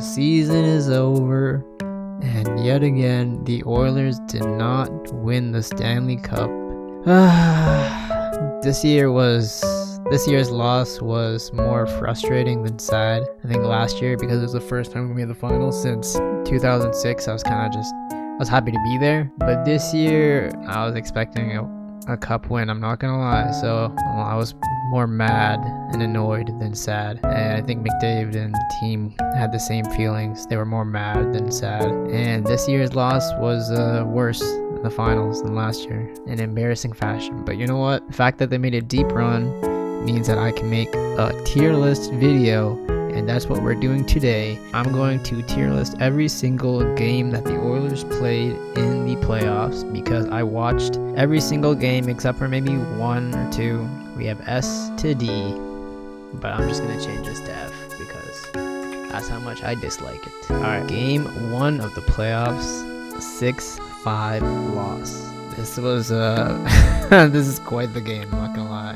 season is over, and yet again, the Oilers did not win the Stanley Cup. This year's loss was more frustrating than sad. I think last year, because it was the first time we made the finals since 2006, I was happy to be there. But this year, I was expecting a cup win, I'm not gonna lie. So I was more mad and annoyed than sad. And I think McDavid and the team had the same feelings. They were more mad than sad. And this year's loss was worse in the finals than last year in embarrassing fashion. But you know what? The fact that they made a deep run means that I can make a tier list video, and that's what we're doing today. I'm going to tier list every single game that the Oilers played in the playoffs, because I watched every single game except for maybe one or two. We have S to D, but I'm just gonna change this to F because that's how much I dislike it. Alright, game 1 of the playoffs, 6-5 loss. This was this is quite the game, I'm not gonna lie.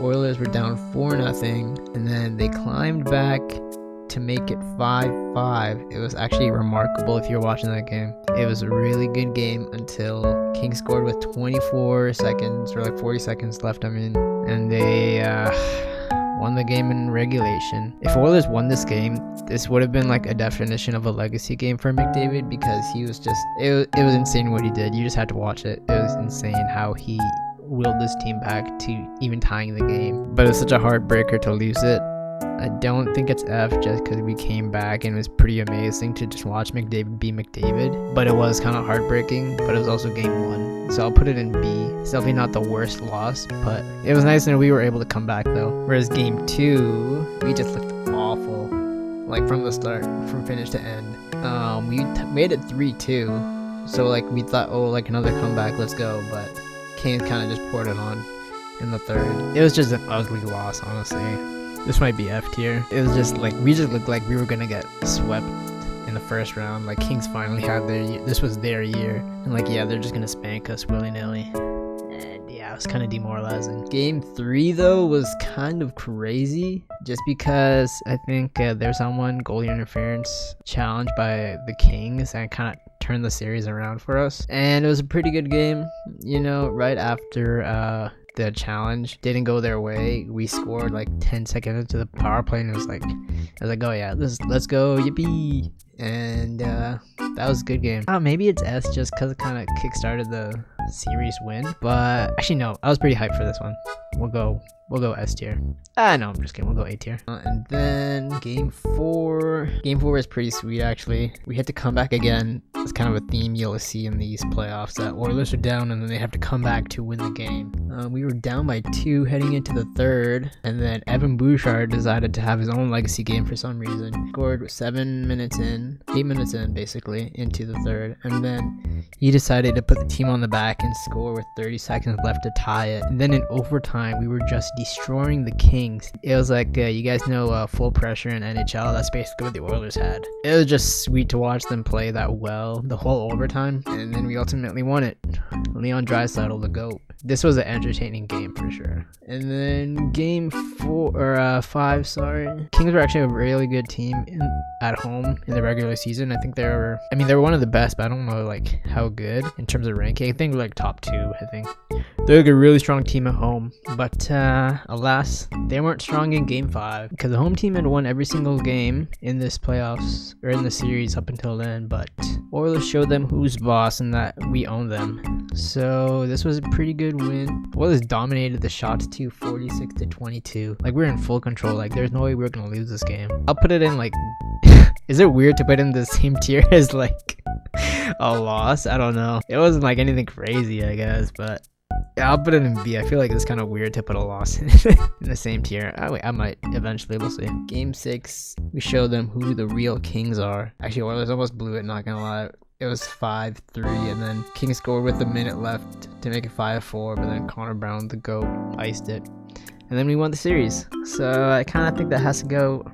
Oilers were down 4-0, and then they climbed back to make it 5-5. It was actually remarkable if you're watching that game. It was a really good game until King scored with 24 seconds, or like 40 seconds left, and they won the game in regulation. If Oilers won this game, this would have been like a definition of a legacy game for McDavid, because he was just, it was insane what he did. You just had to watch it. It was insane how he willed this team back to even tying the game. But it's such a heartbreaker to lose it. I don't think it's F just because we came back and it was pretty amazing to just watch McDavid be McDavid. But it was kind of heartbreaking, but it was also game 1. So I'll put it in B. It's definitely not the worst loss, but it was nice that we were able to come back though. Whereas game 2, we just looked awful. Like from the start, from finish to end. We made it 3-2. So like we thought, oh, like another comeback, let's go. But Kane kind of just poured it on in the third. It was just an ugly loss, honestly. This might be F tier. It was just like, we just looked like we were gonna get swept in the first round. Like Kings finally had this was their year. And like, yeah, they're just gonna spank us willy-nilly. And yeah, it was kind of demoralizing. Game 3 though was kind of crazy, just because I think there's someone goalie interference challenged by the Kings and kind of turned the series around for us. And it was a pretty good game. You know, right after the challenge didn't go their way, we scored like 10 seconds into the power play, and it was like, oh yeah, let's go, yippee. And that was a good game. Maybe it's S just because it kind of kickstarted the series win, but actually no, I was pretty hyped for this one. We'll go S tier. No, I'm just kidding, we'll go A tier. And then game 4 is pretty sweet actually. We had to come back again. It's kind of a theme you'll see in these playoffs, that Oilers are down and then they have to come back to win the game. We were down by 2 heading into the third, and then Evan Bouchard decided to have his own legacy game for some reason. Scored 8 minutes in basically into the third, and then he decided to put the team on the back and score with 30 seconds left to tie it. And then in overtime, we were just destroying the Kings. It was like, you guys know full pressure in NHL, that's basically what the Oilers had. It was just sweet to watch them play that well the whole overtime, and then we ultimately won it. Leon Draisaitl, the GOAT. This was an entertaining game for sure. And then game 5, Kings were actually a really good team at home in the regular season. I think they were one of the best, but I don't know like how good in terms of ranking. I think like top 2, I think. They're like a really strong team at home, but alas, they weren't strong in game 5 because the home team had won every single game in this playoffs, or in the series up until then, but Oilers showed them who's boss and that we own them. So this was a pretty good win. Oilers dominated the shots too, 46-22. Like, we're in full control. Like, there's no way we're gonna lose this game. I'll put it in like is it weird to put in the same tier as like a loss? I don't know. It wasn't like anything crazy, I guess, but yeah, I'll put it in B. I feel like it's kind of weird to put a loss in the same tier. I might eventually, we'll see. Game 6, we showed them who the real Kings are. Actually, Oilers almost blew it, not gonna lie. It was 5-3, and then Kings scored with a minute left to make it 5-4, but then Connor Brown, the GOAT, iced it. And then we won the series. So I kind of think that has to go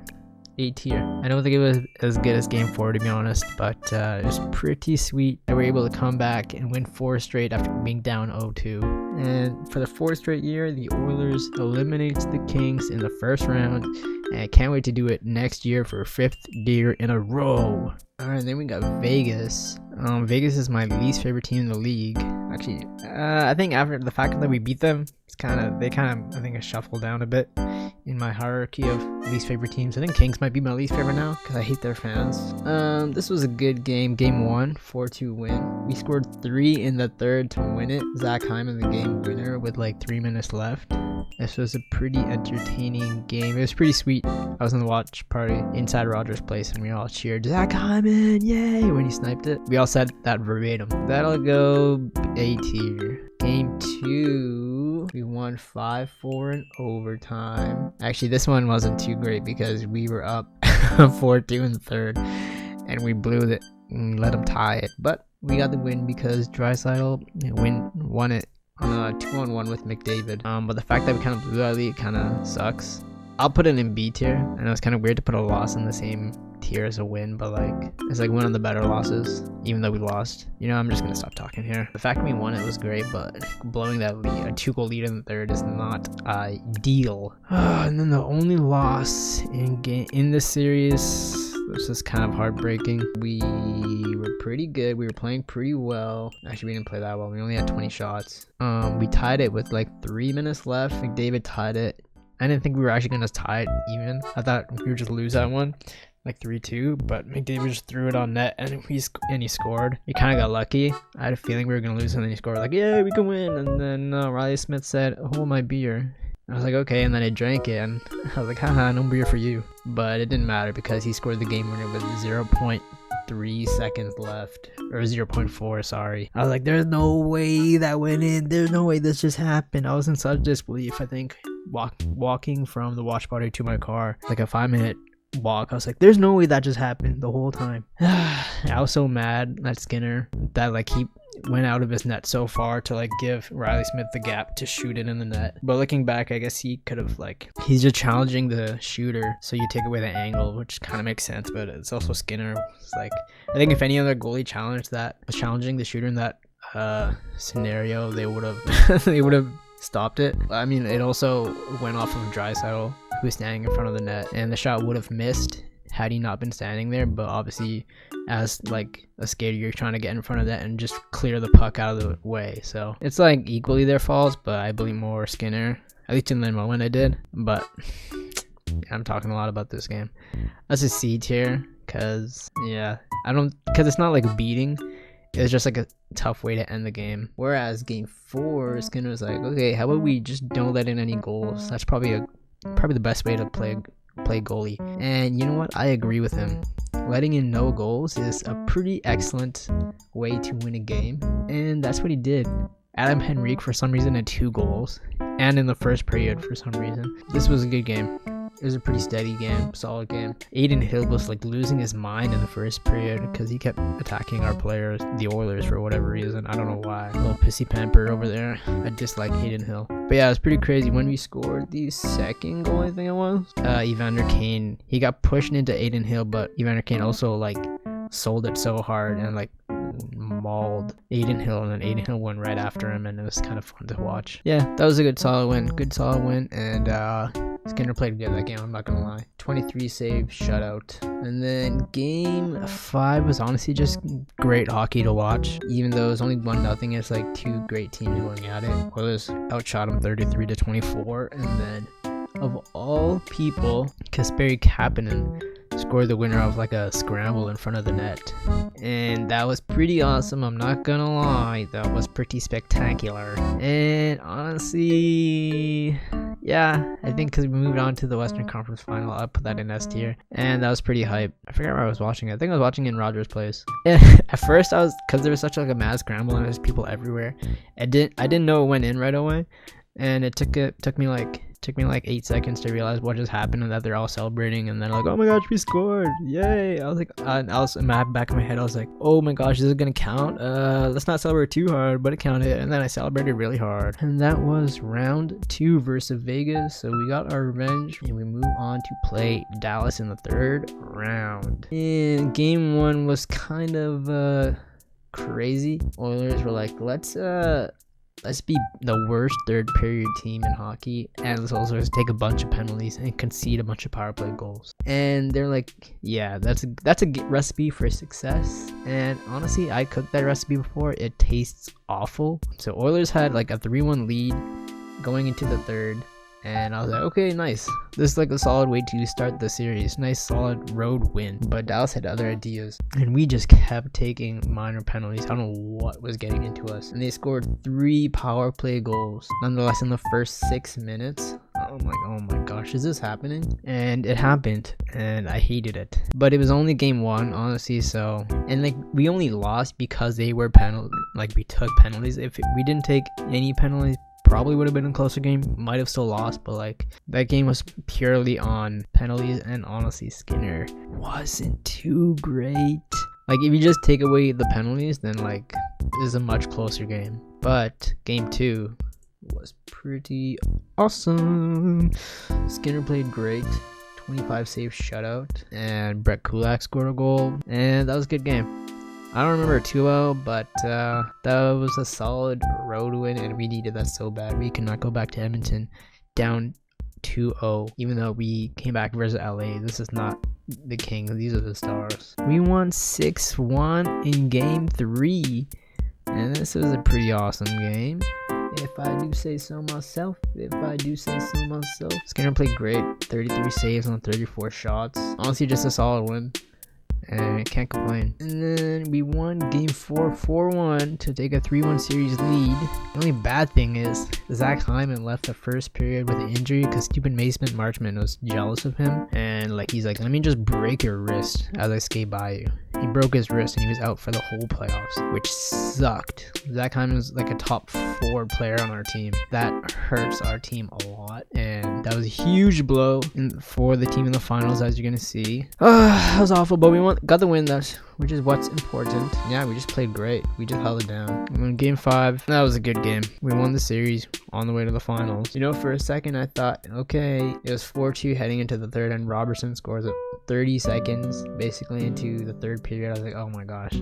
A tier. I don't think it was as good as game 4 to be honest, but it was pretty sweet that we were able to come back and win 4 straight after being down 0-2. And for the 4th straight year, the Oilers eliminates the Kings in the first round, and I can't wait to do it next year for 5th year in a row. Alright, then we got Vegas. Vegas is my least favorite team in the league. Actually, I think after the fact that we beat them, they kind of I think I shuffled down a bit in my hierarchy of least favorite teams. I think Kings might be my least favorite now because I hate their fans. This was a good game. Game 1, 4-2 win. We scored 3 in the 3rd to win it. Zach Hyman, the game winner, with like 3 minutes left. This was a pretty entertaining game. It was pretty sweet. I was in the watch party inside Rogers' place and we all cheered, Zach Hyman, yay, when he sniped it. We all said that verbatim. That'll go A tier. Game 2, we won 5-4 in overtime. Actually, this one wasn't too great because we were up 4-2 in the 3rd and we blew it and let them tie it. But we got the win because Draisaitl won it on a 2-on-1 with McDavid. But the fact that we kind of blew that lead kind of sucks. I'll put it in B tier. I know it's kind of weird to put a loss in the same tier as a win, but like it's like one of the better losses, even though we lost. You know, I'm just gonna stop talking here. The fact we won it was great, but blowing that lead, a 2-goal lead in the 3rd, is not ideal. And then the only loss in this series, this is kind of heartbreaking. We were pretty good. We were playing pretty well. Actually, we didn't play that well. We only had 20 shots. We tied it with like 3 minutes left. McDavid tied it. I didn't think we were actually gonna tie it even. I thought we would just lose that one, like 3-2. But McDavid just threw it on net and he scored. We kind of got lucky. I had a feeling we were gonna lose, and then he scored. Like, yeah, we can win. And then Riley Smith said, "Hold my beer." I was like, okay, and then I drank it, and I was like, haha, no beer for you. But it didn't matter because he scored the game winner with 0.3 seconds left, or 0.4, sorry. I was like, there's no way that went in. There's no way this just happened. I was in such disbelief. I think walking from the watch party to my car, like a 5-minute walk, I was like, there's no way that just happened the whole time. I was so mad at Skinner that like he went out of his net so far to like give Riley Smith the gap to shoot it in the net. But looking back, I guess he could have like, he's just challenging the shooter, so you take away the angle, which kind of makes sense. But it's also Skinner. It's like, I think if any other goalie was challenging the shooter in that scenario, they would have stopped it. I mean, it also went off of Draisaitl, who was standing in front of the net, and the shot would have missed had he not been standing there. But obviously, as like a skater, you're trying to get in front of that and just clear the puck out of the way. So it's like equally their faults, but I blame more Skinner, at least in the moment I did. But I'm talking a lot about this game. That's a C tier, because it's not like a beating. It's just like a tough way to end the game. Whereas game 4, Skinner was like, okay, how about we just don't let in any goals? That's probably the best way to play goalie. And you know what? I agree with him. Letting in no goals is a pretty excellent way to win a game, and that's what he did. Adam Henrique, for some reason, had 2 goals, and in the first period for some reason. This was a good game. It was a pretty steady game, solid game. Aiden Hill was like losing his mind in the first period because he kept attacking our players, the Oilers, for whatever reason. I don't know why. A little pissy pamper over there. I dislike Aiden Hill. But yeah, it was pretty crazy. When we scored the second goal, I think it was, Evander Kane, he got pushed into Aiden Hill, but Evander Kane also like sold it so hard and like mauled Aiden Hill, and then Aiden Hill went right after him, and it was kind of fun to watch. Yeah, that was a good solid win, and Skinner played good that game, I'm not gonna lie. 23 save, shutout. And then game 5 was honestly just great hockey to watch, even though it was only 1-0. It's like 2 great teams going at it. Oilers outshot them 33-24, and then of all people, Kasperi Kapanen scored the winner of like a scramble in front of the net, and that was pretty awesome. I'm not gonna lie, that was pretty spectacular. And honestly, yeah, I think because we moved on to the Western Conference Final, I'll put that in S tier, and that was pretty hype. I forgot where I was watching it. I think I was watching in Rogers' Place. At first, because there was such like a mad scramble and there's people everywhere, I didn't know it went in right away. And it took me like It took me like 8 seconds to realize what just happened and that they're all celebrating, and then like, oh my gosh, we scored, yay. I was like, I was in my back of my head, I was like, oh my gosh, this is gonna count. Let's not celebrate too hard, but it counted. And then I celebrated really hard, and that was round 2 versus Vegas. So we got our revenge, and we move on to play Dallas in the 3rd round. And game 1 was kind of crazy. Oilers were like, let's be the worst third period team in hockey, and let's also just take a bunch of penalties and concede a bunch of power play goals. And they're like, yeah, that's a recipe for success. And honestly, I cooked that recipe before. It tastes awful. So Oilers had like a 3-1 lead going into the 3rd. And I was like, okay, nice. This is like a solid way to start the series. Nice, solid road win. But Dallas had other ideas, and we just kept taking minor penalties. I don't know what was getting into us. And they scored 3 power play goals, nonetheless, in the first 6 minutes. I'm like, oh my gosh, is this happening? And it happened, and I hated it. But it was only game 1, honestly. So, and like, we only lost because they were we took penalties. If we didn't take any penalties, probably would have been a closer game. Might have still lost, but like, that game was purely on penalties, and honestly, Skinner wasn't too great. Like, if you just take away the penalties, then like, this is a much closer game. But game 2 was pretty awesome. Skinner played great. 25 save shutout, and Brett Kulak scored a goal, and that was a good game. I don't remember too well, but that was a solid road win, and we needed that so bad. We could not go back to Edmonton down 2-0, even though we came back versus LA. This is not the Kings, these are the Stars. We won 6-1 in game 3, and this was a pretty awesome game, if I do say so myself. Skinner played great, 33 saves on 34 shots. Honestly, just a solid win, and I can't complain. And then we won game 4 4-1 to take a 3-1 series lead. The only bad thing is Zach Hyman left the first period with an injury because stupid Mason Marchman was jealous of him, and like, he's like, let me just break your wrist as I skate by you. He broke his wrist and he was out for the whole playoffs, which sucked. Zach Hyman was like a top 4 player on our team. That hurts our team a lot, and that was a huge blow for the team in the finals, as you're gonna see. That was awful, but we got the win, which is what's important. Yeah, we just played great. We just held it down. And then game 5, that was a good game. We won the series on the way to the finals. You know, for a second I thought, okay, it was 4-2 heading into the 3rd, and Robertson scores at 30 seconds basically into the 3rd period. I was like, oh my gosh,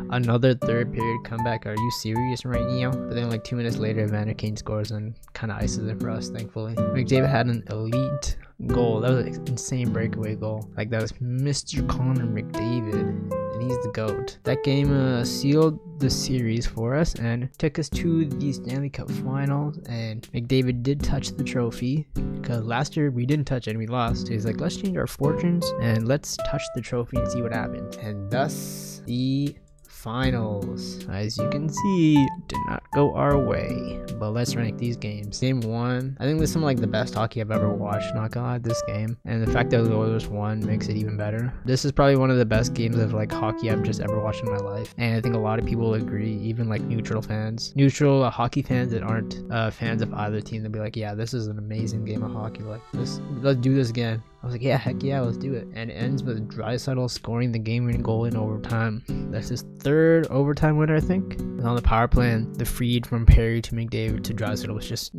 another 3rd period comeback. Are you serious right now? But then like 2 minutes later, Vander Kane scores and kind of ices it for us, thankfully. McDavid had an elite goal. That was an insane breakaway goal. Like, that was Mr. Connor McDavid, and he's the GOAT. That game sealed the series for us and took us to the Stanley Cup Finals, and McDavid did touch the trophy, because last year we didn't touch it and we lost. He's like, let's change our fortunes and let's touch the trophy and see what happens. And thus, the finals, as you can see, did not go our way. But let's rank these games. Game 1, I think this is some like the best hockey I've ever watched, not gonna lie, this game. And the fact that the Oilers won makes it even better. This is probably one of the best games of like hockey I've just ever watched in my life. And I think a lot of people agree, even like neutral hockey fans that aren't fans of either team. They'll be like, yeah, this is an amazing game of hockey. Like, let's do this again. I was like, yeah, heck yeah, let's do it. And it ends with Draisaitl scoring the game-winning goal in overtime. That's his 3rd overtime winner, I think. And on the power play, and the feed from Perry to McDavid to Draisaitl was just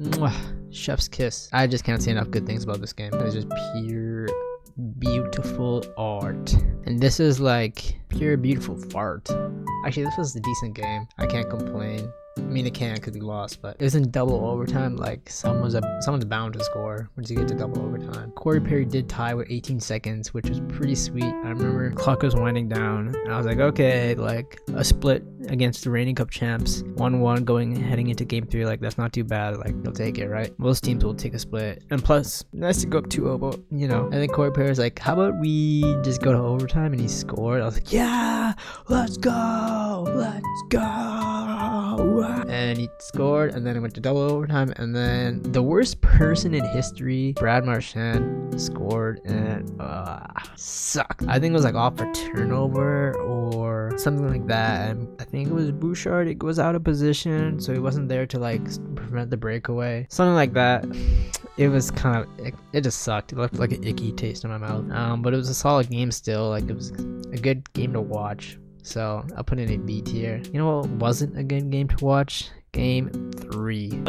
chef's kiss. I just can't say enough good things about this game. It's just pure beautiful art. And this is like pure beautiful fart. Actually, this was a decent game. I can't complain. I mean, it can because we lost, but it was in double overtime. Like, someone's bound to score once you get to double overtime. Corey Perry did tie with 18 seconds, which was pretty sweet. I remember the clock was winding down, and I was like, okay, like a split against the reigning cup champs, 1-1 heading into game 3. Like, that's not too bad. Like, you'll take it, right? Most teams will take a split, and plus, nice to go up 2-0, but you know. And then Corey Perry's like, how about we just go to overtime? And he scored. I was like, yeah, let's go. and he scored, and then it went to double overtime, and then the worst person in history, Brad Marchand, scored, and sucked. I think it was like off a turnover or something like that, and I think it was Bouchard. It was out of position, so he wasn't there to like prevent the breakaway, something like that. It was kind of, it just sucked. It left like an icky taste in my mouth. But it was a solid game still. Like, it was a good game to watch. So I'll put it in B tier. You know what wasn't a good game to watch? Game 3.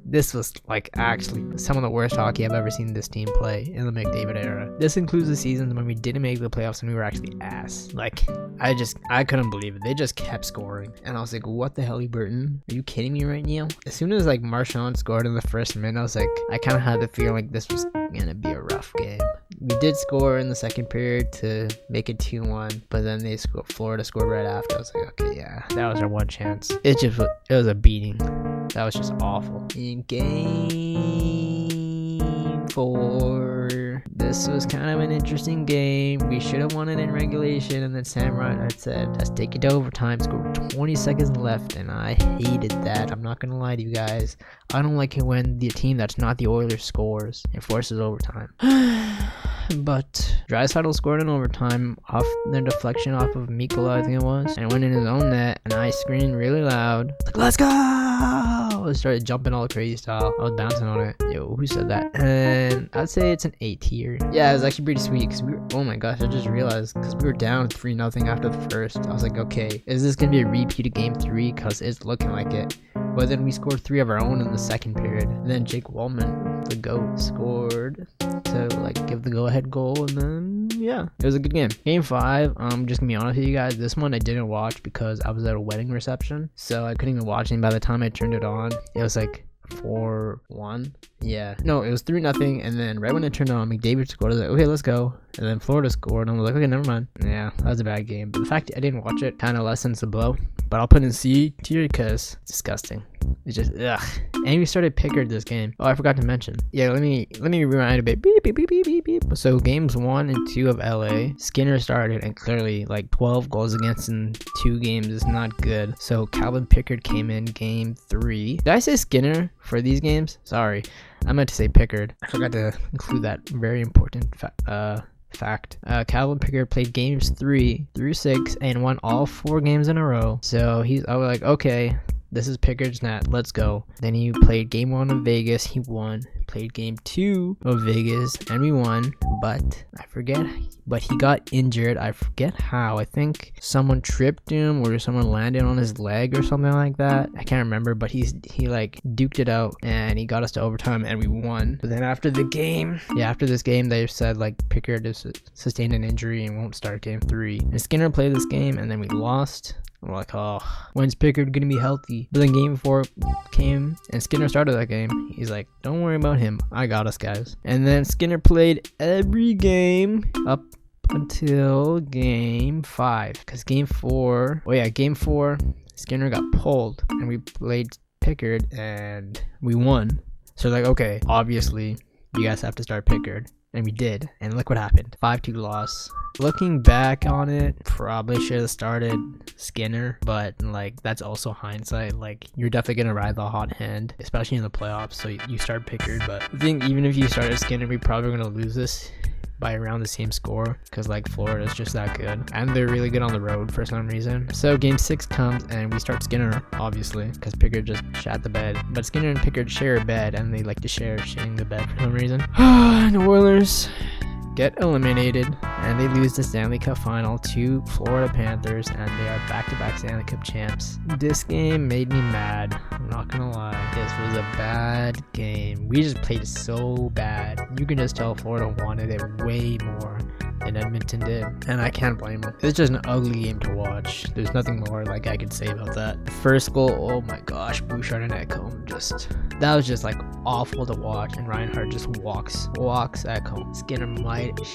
This was like actually some of the worst hockey I've ever seen this team play in the McDavid era. This includes the seasons when we didn't make the playoffs and we were actually ass. Like, I couldn't believe it. They just kept scoring. And I was like, what the hell, Burton? Are you kidding me right now? As soon as like Marchand scored in the first minute, I was like, I kind of had the feeling like this was gonna be a rough game. We did score in the second period to make it 2-1, but then Florida scored right after. I was like, okay, yeah, that was our one chance. It was a beating. That was just awful. In game 4, this was kind of an interesting game. We should have won it in regulation, and then Sam Reinhart said, let's take it to overtime. Scored 20 seconds left, and I hated that. I'm not gonna lie to you guys. I don't like it when the team that's not the Oilers scores and forces overtime. But Draisaitl scored in overtime off the deflection off of Mikkola, I think it was, and went in his own net, and I screamed really loud, like, let's go! I started jumping all crazy style. I was bouncing on it. Yo, who said that? And I'd say it's an A tier. Yeah, it was actually pretty sweet, because oh my gosh, I just realized, because we were down 3-0 after the first. I was like, okay, is this going to be a repeat of game 3? Because it's looking like it. But then we scored 3 of our own in the second period. And then Jake Wallman, the GOAT, scored to like give the go-ahead goal, and then yeah, it was a good game. Game 5, I'm just gonna be honest with you guys, this one I didn't watch because I was at a wedding reception, so I couldn't even watch it. And by the time I turned it on, it was like 4-1. Yeah, no, it was 3-0, and then right when I turned it on, McDavid scored. I was like, okay, let's go. And then Florida scored, and I was like, okay, never mind. Yeah, that was a bad game, but the fact I didn't watch it kind of lessens the blow. But I'll put in C tier because it's disgusting. It's just ugh. And we started Pickard this game. Oh, I forgot to mention. Yeah, let me rewind a bit. Beep, beep, beep, beep, beep, beep. So games 1 and 2 of LA, Skinner started, and clearly like 12 goals against in 2 games is not good. So Calvin Pickard came in game 3. Did I say Skinner for these games? Sorry, I meant to say Pickard. I forgot to include that very important fact. Calvin Pickard played games 3 through 6 and won all 4 games in a row. So I was like, okay, this is Pickard's net, let's go. Then he played game 1 of Vegas, he won. Played game 2 of Vegas, and we won, but he got injured. I forget how. I think someone tripped him or someone landed on his leg or something like that. I can't remember, but he like duked it out and he got us to overtime and we won. But then after this game, they said like Pickard has sustained an injury and won't start game 3. And Skinner played this game, and then we lost. We're like, oh, when's Pickard gonna be healthy? But then game 4 came, and Skinner started that game. He's like, don't worry about him, I got us, guys. And then Skinner played every game up until game 5, because game 4, Skinner got pulled, and we played Pickard, and we won. So like, okay, obviously, you guys have to start Pickard. And we did, and look what happened. 5-2 loss. Looking back on it, probably should have started Skinner, but like that's also hindsight. Like, you're definitely gonna ride the hot hand, especially in the playoffs, so you start Pickard. But I think even if you started Skinner, we're probably gonna lose this by around the same score, because like Florida's just that good, and they're really good on the road for some reason. So game 6 comes, and we start Skinner, obviously, because Pickard just shat the bed. But Skinner and Pickard share a bed, and they like to share shitting the bed for some reason. And the Oilers get eliminated, and they lose the Stanley Cup final to Florida Panthers, and they are back-to-back Stanley Cup champs. This game made me mad, I'm not gonna lie. This was a bad game. We just played so bad. You can just tell Florida wanted it way more than Edmonton did, and I can't blame them. It's just an ugly game to watch. There's nothing more like I could say about that. First goal, oh my gosh, Bouchard and Ekholm, that was just like awful to watch, and Reinhart just walks Ekholm. Skinner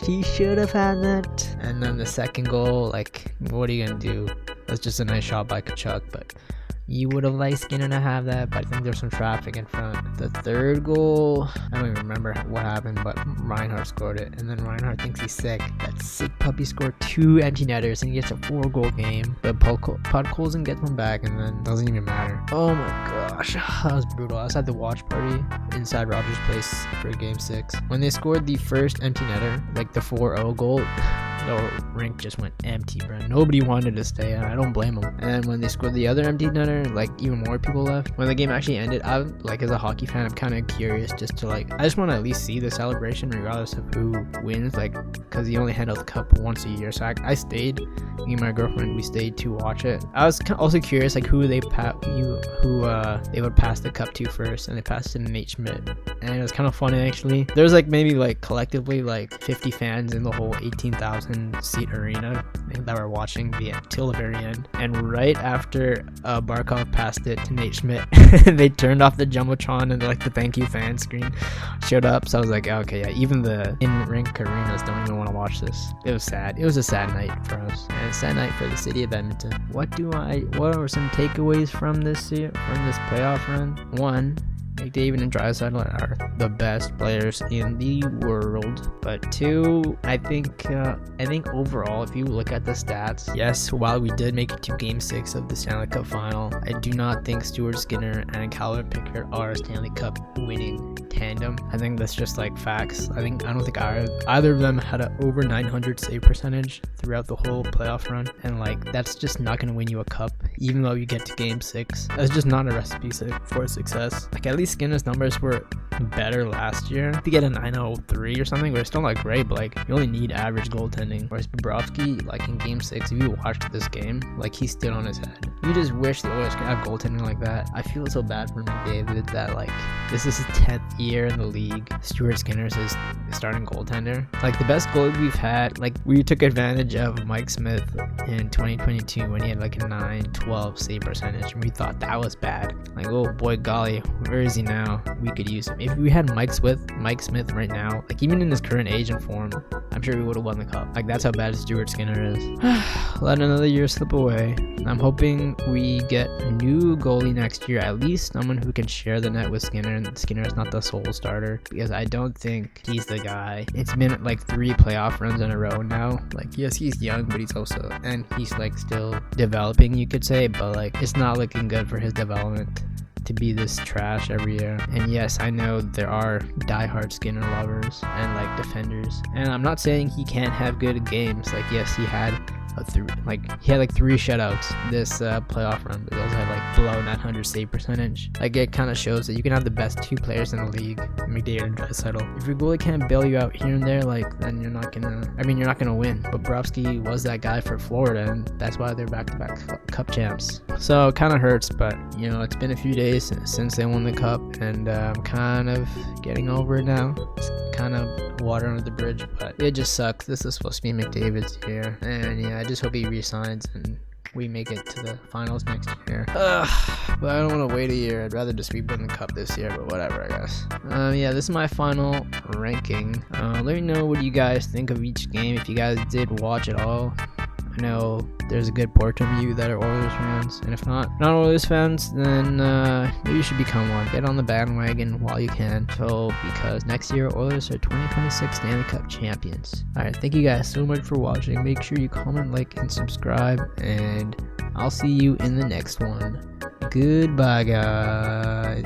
he should have had that. And then the second goal, like, what are you gonna do? That's just a nice shot by Kachuk, but You would have liked Skinner to have that, but I think there's some traffic in front. The third goal, I don't even remember what happened, but Reinhardt scored it, and then Reinhardt thinks he's sick. That sick puppy scored 2 empty netters, and he gets a 4-goal game. But Podkolzin gets one back, and then doesn't even matter. Oh my gosh, that was brutal. I was at the watch party inside Rogers Place for Game 6. When they scored the first empty netter, like the 4-0 goal, the rink just went empty, bro. Nobody wanted to stay, and I don't blame them. And when they scored the other empty netter, like even more people left. When the game actually ended, I like, as a hockey fan, I'm kind of curious just to like, I just want to at least see the celebration regardless of who wins, like, because you only hand out the cup once a year. So I stayed, me and my girlfriend, we stayed to watch it. I was also curious like who they would pass the cup to first, and they passed it to Nate Schmidt, and it was kind of funny actually. There was like maybe like collectively like 50 fans in the whole 18,000 seat arena that were watching till the very end. And right after Barkov passed it to Nate Schmidt, they turned off the jumbotron, and like the thank you fan screen showed up. So I was like, okay, yeah, even the in-rink arenas don't even want to watch this. It was sad. It was a sad night for us, and a sad night for the city of Edmonton. What are some takeaways from this playoff run? 1, McDavid and Draisaitl are the best players in the world. But 2, I think overall, if you look at the stats, yes, while we did make it to Game 6 of the Stanley Cup Final, I do not think Stuart Skinner and Calvin Pickard are a Stanley Cup winning tandem. I think that's just like facts. I don't think either of them had an over 900 save percentage throughout the whole playoff run, and like that's just not going to win you a cup, even though you get to Game 6. That's just not a recipe for success. Like, at least Skinner's numbers were better last year. To get a 903 or something, but it's still not great, but like you only need average goaltending. Whereas Bobrovsky, like in Game 6, if you watched this game, like he stood on his head. You just wish the Oilers could have goaltending like that. I feel so bad for McDavid that like this is his 10th year in the league. Stuart Skinner's his starting goaltender. Like the best goal we've had, like we took advantage of Mike Smith in 2022 when he had like a 912 save percentage, and we thought that was bad. Like, oh boy golly, where is he now? We could use him. If we had Mike Smith right now, like even in his current age and form, I'm sure we would have won the cup. Like that's how bad Stuart Skinner is. Let another year slip away. I'm hoping we get a new goalie next year, at least someone who can share the net with Skinner, and Skinner is not the sole starter, because I don't think he's the guy. It's been like 3 playoff runs in a row now. Like, yes, he's young, but he's like still developing, you could say, but like it's not looking good for his development to be this trash every year. And yes, I know there are diehard Skinner lovers and like defenders, and I'm not saying he can't have good games. Like, yes, he had 3 shutouts this playoff run, but he also had like below 900 save percentage. Like, it kind of shows that you can have the best 2 players in the league, McDavid and Draisaitl. If your goalie can't bail you out here and there, like, then you're not gonna win. But Bobrovsky was that guy for Florida, and that's why they're back-to-back cup champs. So it kind of hurts, but you know, it's been a few days since they won the cup, and I'm kind of getting over it now. It's kind of water under the bridge, but it just sucks. This is supposed to be McDavid's year, and yeah, I just hope he resigns and we make it to the finals next year. But I don't want to wait a year. I'd rather just be winning the cup this year, but whatever, I guess. Yeah, this is my final ranking. Let me know what you guys think of each game, if you guys did watch it all. I know there's a good portion of you that are Oilers fans, and if not Oilers fans, then maybe you should become one. Get on the bandwagon while you can, because next year Oilers are 2026 Stanley Cup champions. Alright, thank you guys so much for watching. Make sure you comment, like, and subscribe, and I'll see you in the next one. Goodbye, guys.